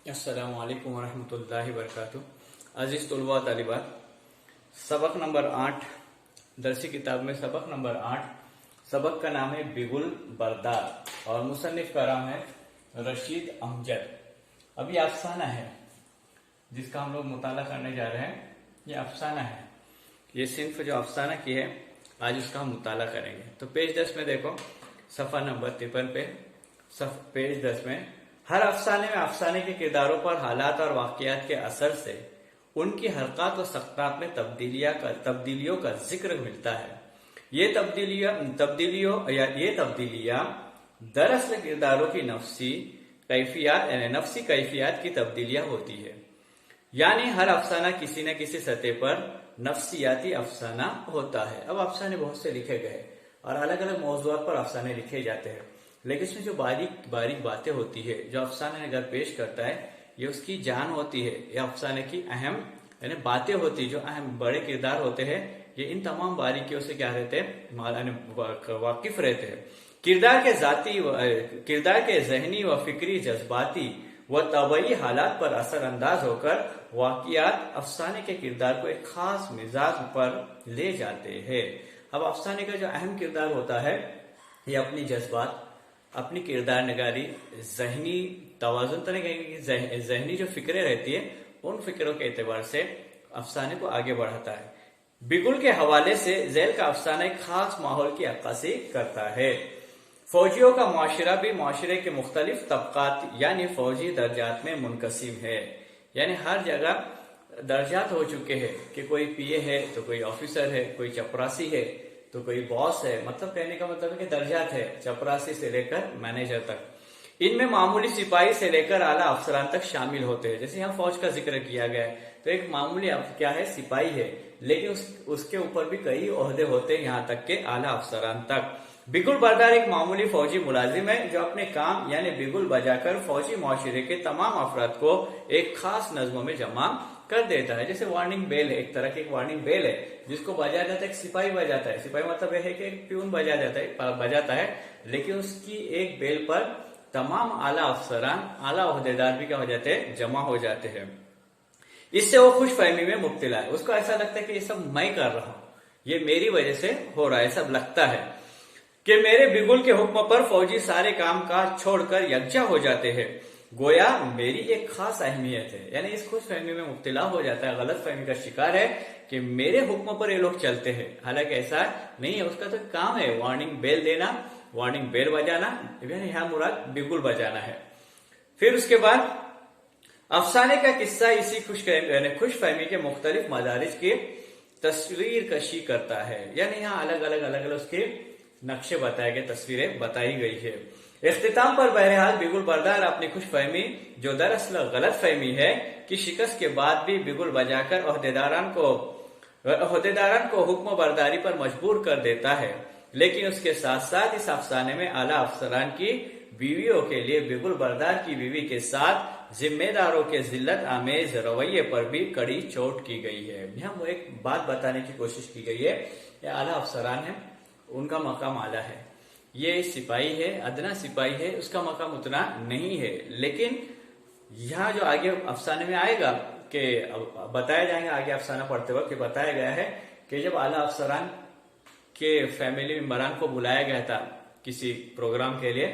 अस्सलामुअलैकुम वरहमतुल्लाहि वबरकातुहू। अजीज तलबा तालिबात, सबक नंबर 8 दरसी किताब में सबक नंबर 8 सबक का नाम है बिगुल बरदार और मुसन्निफ का नाम है रशीद अमजद। अभी अफसाना है जिसका हम लोग मुताला करने जा रहे हैं। ये अफसाना है, ये सिंफ जो अफसाना की है आज उसका हम मुताला करेंगे। तो पेज 10 में देखो, सफ़ा नंबर 53 पे पेज 10 में हर अफसाने में अफसाने के किरदारों पर हालात और वाकयात के असर से उनकी हरकत और सकतात में तब्दीलियों का जिक्र मिलता है। ये तब्दीलियां दरअसल किरदारों की नफसी कैफियत की तब्दीलियां होती है। यानी हर अफसाना किसी न किसी सतह पर नफसियाती अफसाना होता है। अब अफसाने बहुत से लिखे गए और अलग अलग मौजूआत पर अफसाने लिखे जाते हैं, लेकिन इसमें जो बारीक बारीक बातें होती है जो अफसाने अगर पेश करता है ये उसकी जान होती है। ये अफसाने की अहम यानी बातें होती है, जो अहम बड़े किरदार होते हैं ये इन तमाम बारीकियों से क्या रहते हैं, वाकिफ रहते हैं। किरदार के जहनी व फिक्री जज्बाती व तबई हालात पर असरअंदाज होकर वाकयात अफसाने के किरदार को एक खास मिजाज पर ले जाते हैं। अब अफसाने का जो अहम किरदार होता है ये अपनी जज्बात, अपनी किरदार नगारी, जहनी तवाजुन तो नहीं कहेंगे, जहनी जो फिक्रें रहती है उन फिक्रों के एतबार से अफसाने को आगे बढ़ाता है। बिगुल के हवाले से झैल का अफसाना एक खास माहौल की अक्कासी करता है। फौजियों का मुआशरा भी मुआशरे के मुख्तलिफ तबकात यानी फौजी दर्जात में मुनकसिम है। यानी हर जगह दर्जात हो चुके हैं कि कोई पीए है तो कोई ऑफिसर है, कोई चपरासी है तो कोई बॉस है। मतलब कहने का मतलब है कि दर्जात है, चपरासी से लेकर मैनेजर तक। इनमें मामूली सिपाही से लेकर आला अफसरान तक शामिल होते हैं। जैसे यहाँ फौज का जिक्र किया गया है तो एक मामूली क्या है, सिपाही है, लेकिन उसके ऊपर भी कई ओहदे होते हैं, यहाँ तक के आला अफसरान तक। बिगुल बरदार एक मामूली फौजी मुलाजिम है जो अपने काम यानी बिगुल बजाकर फौजी मुआशरे के तमाम अफराद को एक खास नज़्मों में जमा कर देता है। जैसे वार्निंग बेल है, एक तरह की एक वार्निंग बेल है जिसको बजाया जाता है, एक सिपाही बजाता है। सिपाही मतलब यह है कि एक प्यून बजाता है, लेकिन उसकी एक बेल पर तमाम आला अफसरान, आला ओहदेदार भी क्या हो जाते हैं, जमा हो जाते हैं। इससे वो खुश फहमी में मुब्तला है। उसको ऐसा लगता है कि ये सब मैं कर रहा हूं, ये मेरी वजह से हो रहा है। सब लगता है कि मेरे बिगुल के हुक्म पर फौजी सारे काम काज छोड़कर यकजा हो जाते हैं, गोया मेरी एक खास अहमियत है। यानी इस खुश फहमी में मुब्तला हो जाता है, गलत फहमी का शिकार है कि मेरे हुक्म पर ये लोग चलते हैं। हालांकि ऐसा नहीं है, उसका तो काम है वार्निंग बेल देना, वार्निंग बेल बजाना, यहाँ मुराद बिगुल बजाना है। फिर उसके बाद अफसाने का किस्सा इसी खुश फहमी के मुख्तलिफ मदारिज की तस्वीर कशी करता है। यानी यहाँ अलग अलग उसके नक्शे बताए गए, तस्वीरें बताई गई है। इख्तिताम पर बहरहाल बिगुल बरदार अपनी खुश फहमी, जो दरअसल गलत फहमी है, कि शिकस्त के बाद भी बिगुल बजाकर ओहदेदारान को हुक्म बरदारी पर मजबूर कर देता है। लेकिन उसके साथ साथ इस अफसाने में आला अफसरान की बीवियों के लिए बिगुल बरदार की बीवी के साथ जिम्मेदारों के जिल्लत आमेज रवैये पर भी कड़ी चोट की गई है। यहाँ वो एक बात बताने की कोशिश की गई है, ये आला अफसरान है, उनका मकाम आला है, ये सिपाही है, अदना सिपाही है, उसका मकाम उतना नहीं है। लेकिन यहाँ जो आगे अफसाने में आएगा कि बताया जाएगा, आगे अफसाना पढ़ते वक्त बताया गया है कि जब आला अफसरान के फैमिली मेंबरान को बुलाया गया था किसी प्रोग्राम के लिए,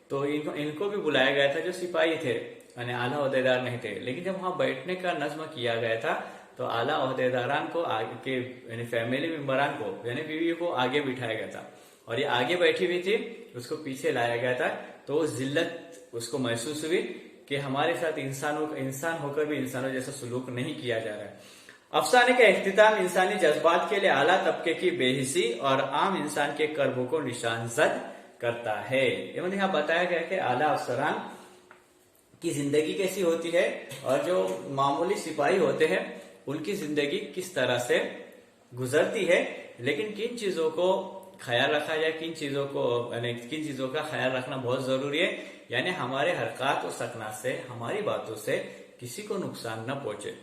तो इनको भी बुलाया गया था जो सिपाही थे, यानी आला ओहदेदार नहीं थे। लेकिन जब वहां बैठने का नज़्म किया गया था तो आला ओहदेदारान को आगे यानी फैमिली मेंबरान को यानी बीवी को आगे बिठाया गया था और ये आगे बैठी हुई थी, उसको पीछे लाया गया था। तो जिल्लत उसको महसूस हुई कि हमारे साथ इंसान होकर भी इंसानों जैसा सलूक नहीं किया जा रहा है। अफसाने का इख्तिताम इंसानी जज्बात के लिए आला तबके की बेहिसी और आम इंसान के कर्बों को निशानजद करता है। यहाँ बताया गया कि आला अफसरान की जिंदगी कैसी होती है और जो मामूली सिपाही होते हैं उनकी जिंदगी किस तरह से गुजरती है, लेकिन किन चीजों को ख्याल रखा जाए, किन चीजों का ख्याल रखना बहुत जरूरी है। यानी हमारे हरकत और सकनात से, हमारी बातों से किसी को नुकसान न पहुंचे।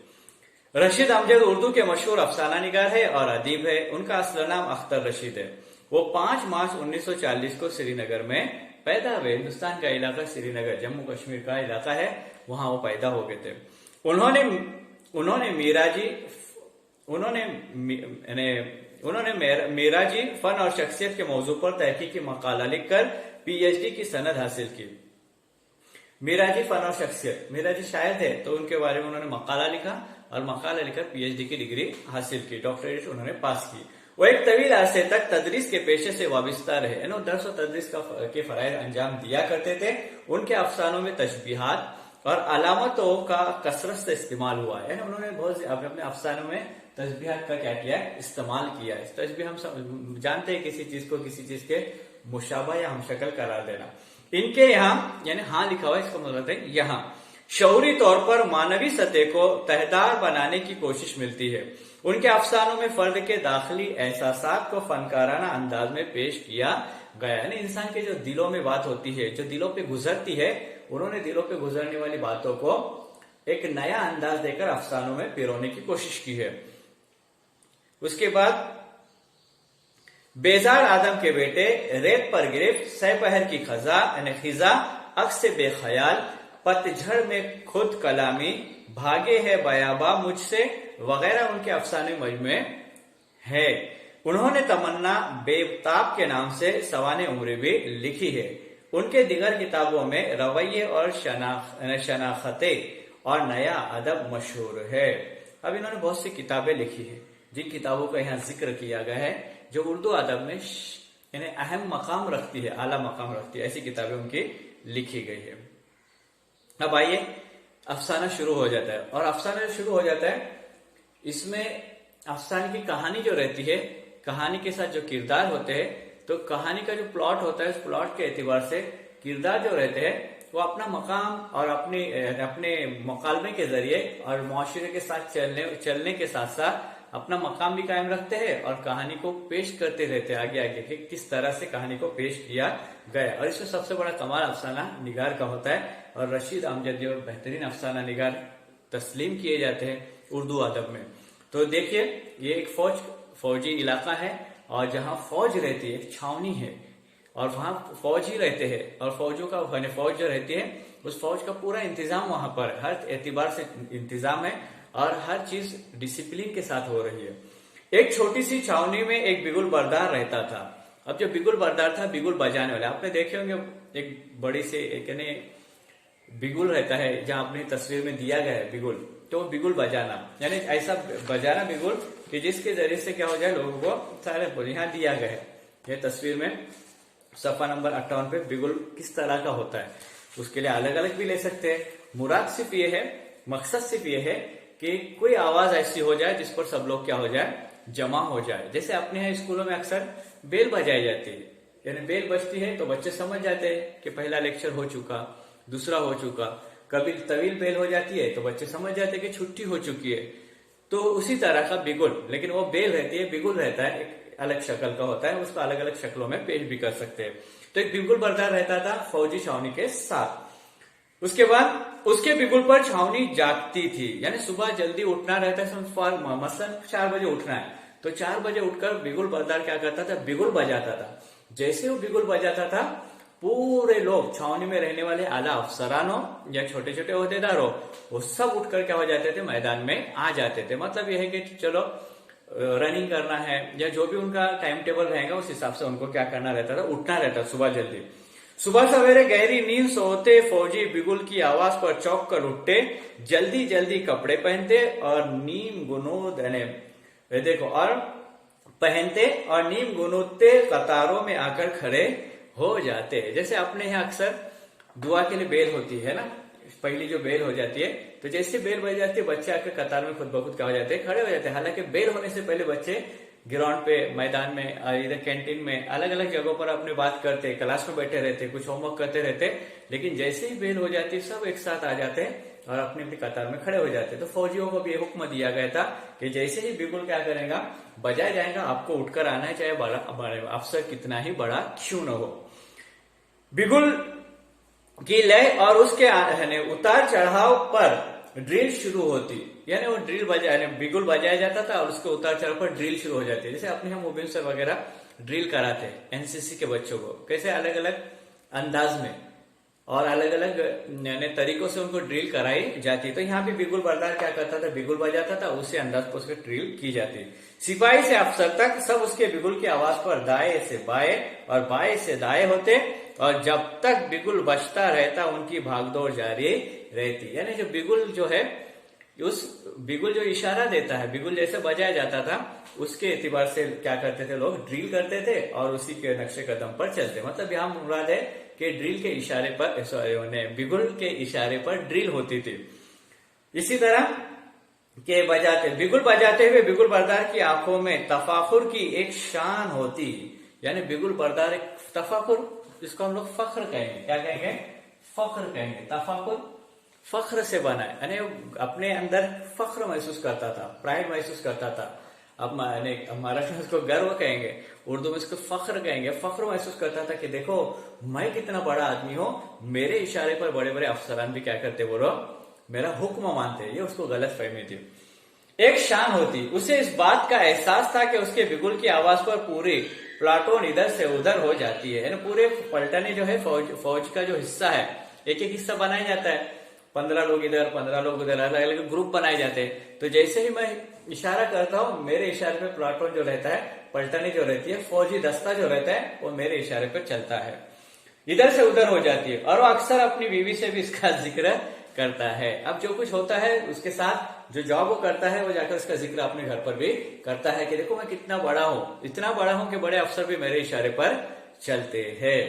रशीद अमजद उर्दू के मशहूर अफसाना निगार है और अदीब है। उनका असला नाम अख्तर रशीद है। वो 5 मार्च 1940 को श्रीनगर में पैदा हुए। हिंदुस्तान का इलाका श्रीनगर, जम्मू कश्मीर का इलाका है, वहां वो पैदा हो गए थे। उन्होंने उन्होंने मीराजी मीराजी फन और शख्सियत के मौजू पर तहकीकी मकाला लिखकर पीएचडी की सनद हासिल की। मीराजी फन और शख्सियत, मीराजी शायर थे तो उनके बारे में उन्होंने मकाला लिखा और मकाला लिखकर पीएचडी की डिग्री हासिल की, डॉक्टरेट उन्होंने पास की। वो एक तवील अरसे तक तदरीस के पेशे से वाबस्ता रहे, दर्स और तदरीस के फराइज अंजाम दिया करते थे। उनके अफसानों में तशबीहात और अलामतों का कसरत से इस्तेमाल हुआ है, उन्होंने बहुत अपने अफसानों में तशबीहात का क्या किया है, इस्तेमाल किया है। तशबीह हम जानते हैं किसी चीज को किसी चीज के मुशाबा या हमशक्ल करार देना। इनके यहाँ यानी हाँ लिखा हुआ है, इसका मतलब है यहाँ शौरी तौर पर मानवी सतह को तहदार बनाने की कोशिश मिलती है। उनके अफसानों में फर्द के दाखिली एहसासात को फनकाराना अंदाज में पेश किया गया है। इंसान के जो दिलों में बात होती है, जो दिलों पे गुजरती है, उन्होंने दिलों पे गुजरने वाली बातों को एक नया अंदाज देकर अफसानों में पिरोने की कोशिश की है। उसके बाद बेजार आदम के बेटे, रेत पर गिरफ्त, सहपहर की खिजा, अक्स बेख्याल, पतझड़ में खुद कलामी, भागे है बयाबा मुझसे वगैरह उनके अफसाने मजमे है। उन्होंने तमन्ना बेताब के नाम से सवाने उम्र भी लिखी है। उनके दिगर किताबों में रवैये और शनाख्ते और नया अदब मशहूर है। अब इन्होंने बहुत सी किताबें लिखी है, जिन किताबों का यहाँ जिक्र किया गया है, जो उर्दू अदब में इन्हें अहम मकाम रखती है, आला मकाम रखती है, ऐसी किताबें उनकी लिखी गई है। अब आइए अफसाना शुरू हो जाता है, और अफसाना शुरू हो जाता है, इसमें अफसाने की कहानी जो रहती है, कहानी के साथ जो किरदार होते हैं, तो कहानी का जो प्लॉट होता है, उस प्लॉट के एतबार से किरदार जो रहते हैं वो अपना मकाम और अपने मुकालमे के जरिए और मुआशरे के साथ चलने के साथ साथ अपना मकाम भी कायम रखते हैं और कहानी को पेश करते रहते हैं आगे आगे कि किस तरह से कहानी को पेश किया गया। और इसमें सबसे बड़ा कमाल अफसाना निगार का होता है, और रशीद अमजदी और बेहतरीन अफसाना निगार तस्लीम किए जाते हैं उर्दू अदब में। तो देखिए, ये एक फौजी इलाका है, और जहाँ फौज रहती है, छावनी है, और वहां फौज ही रहते हैं, और फौजों का फौज जो रहती है, उस फौज का पूरा इंतजाम वहां पर हर एतबार से इंतजाम है, और हर चीज डिसिप्लिन के साथ हो रही है। एक छोटी सी छावनी में एक बिगुल बरदार रहता था। अब जो बिगुल बरदार था, बिगुल बजाने वाला, आपने देखे होंगे एक बड़ी से एक बिगुल रहता है, जहां अपनी तस्वीर में दिया गया है बिगुल, तो बिगुल बजाना, यानी ऐसा बजाना बिगुल कि जिसके जरिए से क्या हो जाए, लोगों को सारे यहाँ दिया गया है। यह तस्वीर में सफा नंबर 58 पे बिगुल किस तरह का होता है, उसके लिए अलग अलग भी ले सकते हैं। मुराद सिर्फ ये है, मकसद सिर्फ ये है कि कोई आवाज ऐसी हो जाए जिस पर सब लोग क्या हो जाए, जमा हो जाए। जैसे अपने यहाँ स्कूलों में अक्सर बेल बजाई जाती है, यानी बेल बजती है तो बच्चे समझ जाते हैं कि पहला लेक्चर हो चुका, दूसरा हो चुका। कभी तवील बेल हो जाती है तो बच्चे समझ जाते हैं कि छुट्टी हो चुकी है। तो उसी तरह का बिगुल, लेकिन वो बेल रहती है, बिगुल रहता है, एक अलग शक्ल का होता है, उसको अलग अलग शक्लों में पेश भी कर सकते हैं। तो एक बिगुल बरदार रहता था फौजी छावनी के साथ। उसके बाद उसके बिगुल पर छावनी जागती थी, यानी सुबह जल्दी उठना रहता है, मसलन 4 बजे उठना है, तो 4 बजे उठकर बिगुल बरदार क्या करता था, बिगुल बजाता था। जैसे वो बिगुल बजाता था, पूरे लोग छावनी में रहने वाले आला अफसरान हो या छोटे छोटे ओहदेदार हो, वो सब उठकर क्या हो जाते थे, मैदान में आ जाते थे। मतलब यह है कि चलो रनिंग करना है या जो भी उनका टाइम टेबल रहेगा, उस हिसाब से उनको क्या करना रहता था, उठना रहता सुबह जल्दी। सुबह सवेरे गहरी नींद सोते फौजी बिगुल की आवाज पर चौंक कर उठते, जल्दी जल्दी कपड़े पहनते और नीम गुनूद देखो और पहनते और नीम गुनूदते कतारों में आकर खड़े हो जाते। जैसे अपने यहाँ अक्सर दुआ के लिए बेल होती है ना, पहली जो बेल हो जाती है, तो जैसे बेल बज जाती है, बच्चे आकर कतार में खुद ब खुद क्या हो जाते हैं, खड़े हो जाते हैं। हालांकि बेल होने से पहले बच्चे ग्राउंड पे, मैदान में, इधर कैंटीन में, अलग अलग जगहों पर अपनी बात करते, क्लास में बैठे रहते, कुछ होमवर्क करते रहते, लेकिन जैसे ही बेल हो जाती है, सब एक साथ आ जाते हैं और अपनी अपनी कतार में खड़े हो जाते। तो फौजियों को भी हुक्म दिया गया था कि जैसे ही बिगुल क्या करेगा, बजाया जाएगा, आपको उठकर आना है, चाहे बड़ा अफसर कितना ही बड़ा क्यों न हो। बिगुल की लय और उसके उतार चढ़ाव पर ड्रिल शुरू होती, यानी वो बिगुल बजाया जाता था और उसके उतार चढ़ाव पर ड्रिल शुरू हो जाती है। जैसे अपने हम मुबिन से वगैरह ड्रिल कराते हैं एनसीसी के बच्चों को, कैसे अलग अलग अंदाज में और अलग अलग नए तरीकों से उनको ड्रिल कराई जाती। तो यहाँ भी बिगुल बरदार क्या करता था, बिगुल बजाता था, उसी अंदाज पर उसकी ड्रिल की जाती। सिपाही से अफसर तक सब उसके बिगुल की आवाज पर दाएं से बाएं और बाएं से दाएं होते और जब तक बिगुल बजता रहता उनकी भागदौड़ जारी रहती। यानी जो बिगुल जो है, उस बिगुल जो इशारा देता है, बिगुल जैसे बजाया जाता था उसके एतबार से क्या करते थे लोग, ड्रिल करते थे और उसी के नक्शे कदम पर चलते। मतलब यहाँ मुराद है कि ड्रिल के इशारे पर, सॉरी, बिगुल के इशारे पर ड्रिल होती थी। इसी तरह के बिगुल बजाते हुए बिगुल बरदार की आंखों में तफाखुर की एक शान होती। यानी बिगुल बरदार एक तफाखुर, जिसको हम लोग फख्र कहेंगे, क्या कहेंगे, फख्र कहेंगे। तफाखुर फख्र से बना है, यानी अपने अंदर फख्र महसूस करता था, प्राइड महसूस करता था। अब महाराष्ट्र में इसको गर्व कहेंगे, उर्दू में इसको फख्र कहेंगे। फख्र महसूस करता था कि देखो मैं कितना बड़ा आदमी हूं, मेरे इशारे पर बड़े बड़े अफसरान भी क्या करते, बोलो मेरा हुक्म मानते। ये उसको गलत फहमी थी। एक शान होती, उसे इस बात का एहसास था कि उसके बिगुल की आवाज पर पूरी प्लाटून इधर से उधर हो जाती है। यानी पूरे पलटने जो है, फौज का जो हिस्सा है, एक एक हिस्सा बनाया जाता है, 15 लोग इधर 15 लोग उधर, अलग अलग ग्रुप बनाए जाते हैं। तो जैसे ही मैं इशारा करता हूँ, मेरे इशारे पे प्लाटून जो रहता है, पलटने जो रहती है, फौजी दस्ता जो रहता है, वो मेरे इशारे पे चलता है, इधर से उधर हो जाती है। और वो अक्सर अपनी बीवी से भी इसका जिक्र करता है। अब जो कुछ होता है उसके साथ जो जॉब वो करता है, वो जाकर उसका जिक्र अपने घर पर भी करता है कि देखो मैं कितना बड़ा हूं, इतना बड़ा हूं कि बड़े अफसर भी मेरे इशारे पर चलते हैं।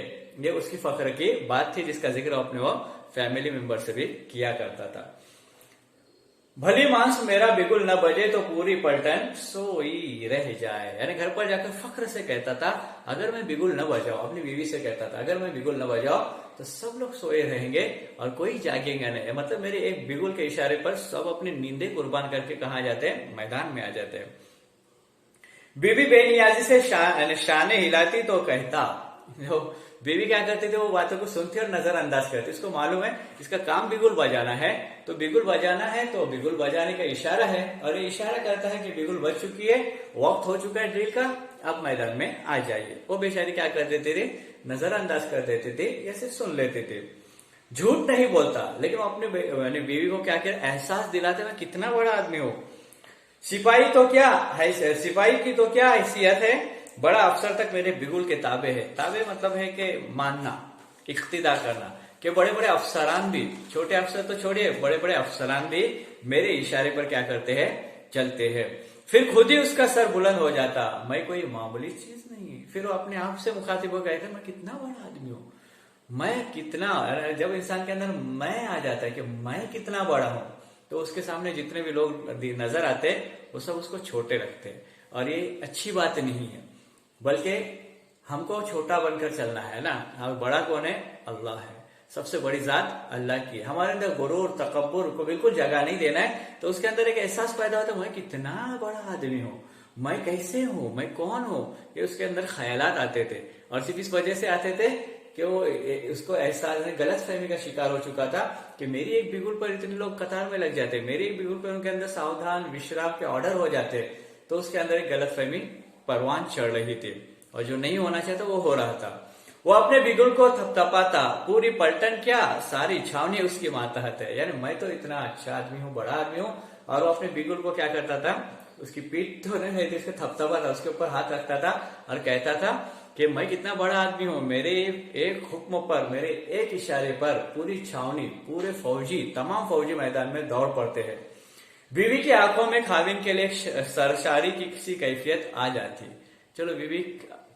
ये उसकी फख्र की बात थी, जिसका जिक्र अपने वो फैमिली मेंबर से भी किया करता था। भली मांस मेरा बिगुल न बजे तो पूरी पलटन सोई रह जाए। यानी घर पर जाकर फख्र से कहता था, अगर मैं बिगुल न बजाऊं, अपनी बीवी से कहता था, अगर मैं बिगुल न बजाऊं तो सब लोग सोए रहेंगे और कोई जागेगा नहीं। मतलब मेरे एक बिगुल के इशारे पर सब अपनी नींदें कुर्बान करके कहाँ जाते हैं, मैदान में आ जाते हैं। बीवी बेनियाजी से शाने हिलाती तो कहता, बीवी क्या करती थी, वो बातों को सुनती और नजरअंदाज करती। उसको मालूम है इसका काम बिगुल बजाना है, तो बिगुल बजाना है तो बिगुल बजाने का इशारा है, और ये इशारा करता है कि बिगुल बज चुकी है, वक्त हो चुका है ड्रिल का, अब मैदान में आ जाइए। वो बेचारी क्या कर देते थे, नजरअंदाज कर देते थे, ऐसे सुन लेते थे। झूठ नहीं बोलता, लेकिन वो अपने बीवी को क्या किया, एहसास दिलाते मैं कितना बड़ा आदमी हूं। सिपाही तो क्या है, सिपाही की तो क्या हैसियत है, बड़ा अफसर तक मेरे बिगुल के ताबे है। ताबे मतलब है कि मानना, इख्तिदा करना, कि बड़े बड़े अफसरान भी, छोटे अफसर तो छोड़िए, बड़े बड़े अफसरान भी मेरे इशारे पर क्या करते हैं, चलते हैं। फिर खुद ही उसका सर बुलंद हो जाता, मैं कोई मामूली चीज नहीं। फिर वो अपने आप से मुखातिब हो गए थे, मैं कितना बड़ा आदमी हूं, मैं कितना, जब इंसान के अंदर मैं आ जाता है कि मैं कितना बड़ा हूं, तो उसके सामने जितने भी लोग नजर आते वो सब उसको छोटे लगते हैं। और ये अच्छी बात नहीं है, बल्कि हमको छोटा बनकर चलना है ना। हम बड़ा कौन है, अल्लाह है, सबसे बड़ी जात अल्लाह की। हमारे अंदर गुरूर तकब्बुर को बिल्कुल जगह नहीं देना है। तो उसके अंदर एक एहसास पैदा होता है, मैं कितना बड़ा आदमी हूँ, मैं कैसे हूँ, मैं कौन हूँ, ये उसके अंदर ख्यालात आते थे। और सिर्फ इस वजह से आते थे कि वो उसको एहसास, गलत फहमी का शिकार हो चुका था कि मेरी एक बिगुल पर इतने लोग कतार में लग जाते, मेरी एक बिगुल पर उनके अंदर सावधान विश्राम के ऑर्डर हो जाते। तो उसके अंदर एक गलत फहमी परवान चढ़ रही थी, और जो नहीं होना चाहता वो हो रहा था। वो अपने बिगुल को थपथपाता, पूरी पलटन क्या सारी छावनी उसकी मातहत है। यानी मैं तो इतना अच्छा आदमी हूँ, बड़ा आदमी हूँ, और वो अपने बिगुल को क्या करता था, उसकी पीठ तो नहीं थी, उसके थपथपाता, उसके ऊपर हाथ रखता था और कहता था कि मैं कितना बड़ा आदमी हूँ, मेरे एक हुक्म पर, मेरे एक इशारे पर पूरी छावनी, पूरे फौजी, तमाम फौजी मैदान में दौड़ पड़ते हैं। बीवी की आंखों में खाविन के लिए सरशारी की किसी कैफियत आ जाती। चलो बीवी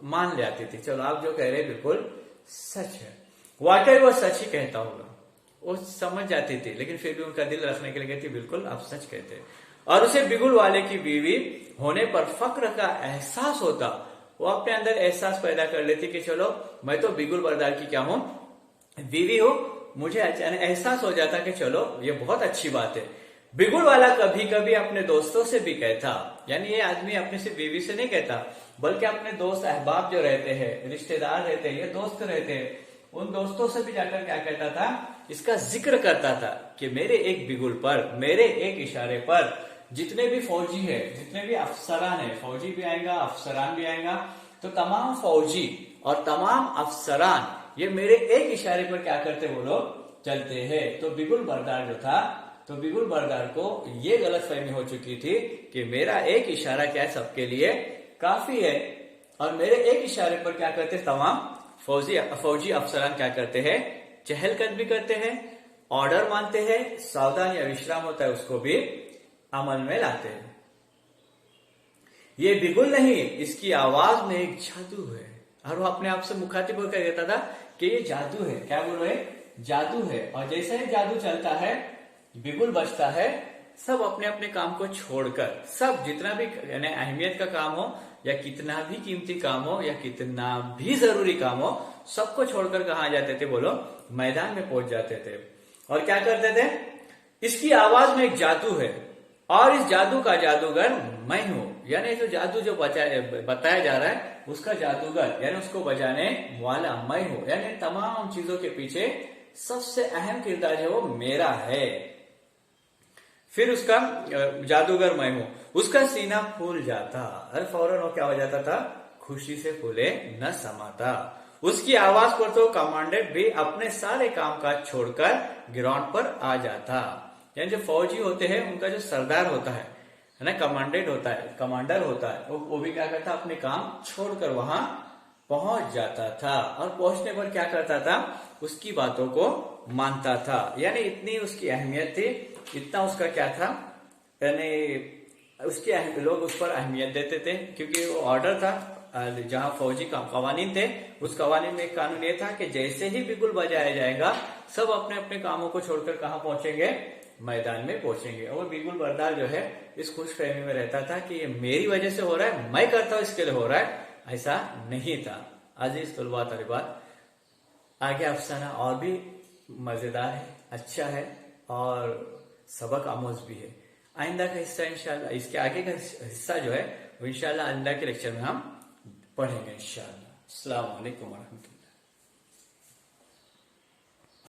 मान ले आती थी, चलो आप जो कह रहे हैं बिल्कुल सच है, वाकई वो सच ही कहता होगा, वो समझ जाती थी। लेकिन फिर भी उनका दिल रखने के लिए कहती बिल्कुल आप सच कहते। और उसे बिगुल वाले की बीवी होने पर फक्र का एहसास होता, वो अपने अंदर एहसास पैदा कर लेती कि चलो मैं तो बिगुल बरदार की क्या हूं, बीवी हूं। मुझे एहसास हो जाता कि चलो ये बहुत अच्छी बात है। बिगुल वाला कभी कभी अपने दोस्तों से भी कहता, यानी ये आदमी अपने से बीवी से नहीं कहता, बल्कि अपने दोस्त अहबाब जो रहते हैं, रिश्तेदार रहते हैं, ये दोस्त रहते हैं, उन दोस्तों से भी जाकर क्या कहता था, इसका जिक्र करता था कि मेरे एक बिगुल पर, मेरे एक इशारे पर जितने भी फौजी है, जितने भी अफसरान है, फौजी भी आएगा, अफसरान भी आएगा, तो तमाम फौजी और तमाम अफसरान ये मेरे एक इशारे पर क्या करते वो लोग चलते हैं। तो बिगुल बरदार जो था, तो बिगुल बरदार को ये गलतफहमी हो चुकी थी कि मेरा एक इशारा क्या है सबके लिए काफी है, और मेरे एक इशारे पर क्या करते तमाम फौजी अफसरान क्या करते हैं, चहलकदमी करते हैं, ऑर्डर मानते हैं, सावधान या विश्राम होता है उसको भी अमल में लाते हैं। ये बिगुल नहीं, इसकी आवाज में एक जादू है। और वो अपने आप से मुखातिब होकर कहता था कि ये जादू है। क्या बोल रहे, जादू है। और जैसे ही जादू चलता है, बिगुल बजता है, सब अपने अपने काम को छोड़कर, सब जितना भी यानी अहमियत का काम हो या कितना भी कीमती काम हो या कितना भी जरूरी काम हो, सबको छोड़कर कहाँ जाते थे बोलो, मैदान में पहुंच जाते थे। और क्या करते थे, इसकी आवाज में एक जादू है और इस जादू का जादूगर मैं हूं। यानी जो जादू जो बताया जा रहा है उसका जादूगर यानी उसको बजाने वाला मैं हूं। यानी तमाम चीजों के पीछे सबसे अहम किरदार जो वो मेरा है। फिर उसका जादूगर मैं हूं, उसका सीना फूल जाता और फौरन वो क्या हो जाता था, खुशी से फूले न समाता। उसकी आवाज पर तो कमांडेंट भी अपने सारे कामकाज छोड़कर ग्राउंड पर आ जाता। यानी जो फौजी होते हैं उनका जो सरदार होता है ना, कमांडेंट होता है, कमांडर होता है, वो भी क्या करता, अपने काम छोड़कर वहां पहुंच जाता था। और पहुंचने पर क्या करता था, उसकी बातों को मानता था। यानी इतनी उसकी अहमियत थी, इतना उसका क्या था, यानी उसकी लोग उस पर अहमियत देते थे, क्योंकि वो ऑर्डर था। जहां फौजी कवानीन थे, उस कवानीन में एक कानून ये था कि जैसे ही बिगुल बजाया जाएगा, सब अपने अपने कामों को छोड़कर कहाँ पहुंचेंगे, मैदान में पहुंचेंगे। और बिगुल बरदार जो है इस खुशफहमी में रहता था कि ये मेरी वजह से हो रहा है, मैं करता हूं इसके लिए हो रहा है, ऐसा नहीं था। अजीज तुलबा तलिबात, आगे अफसाना और भी मजेदार है, अच्छा है और सबक आमोज भी है। आइंदा का हिस्सा इंशाल्लाह, इसके आगे का हिस्सा जो है वो इंशाल्लाह आइंदा के लेक्चर में हम पढ़ेंगे इंशाल्लाह। अस्सलाम वालेकुम व रहमतुल्लाह।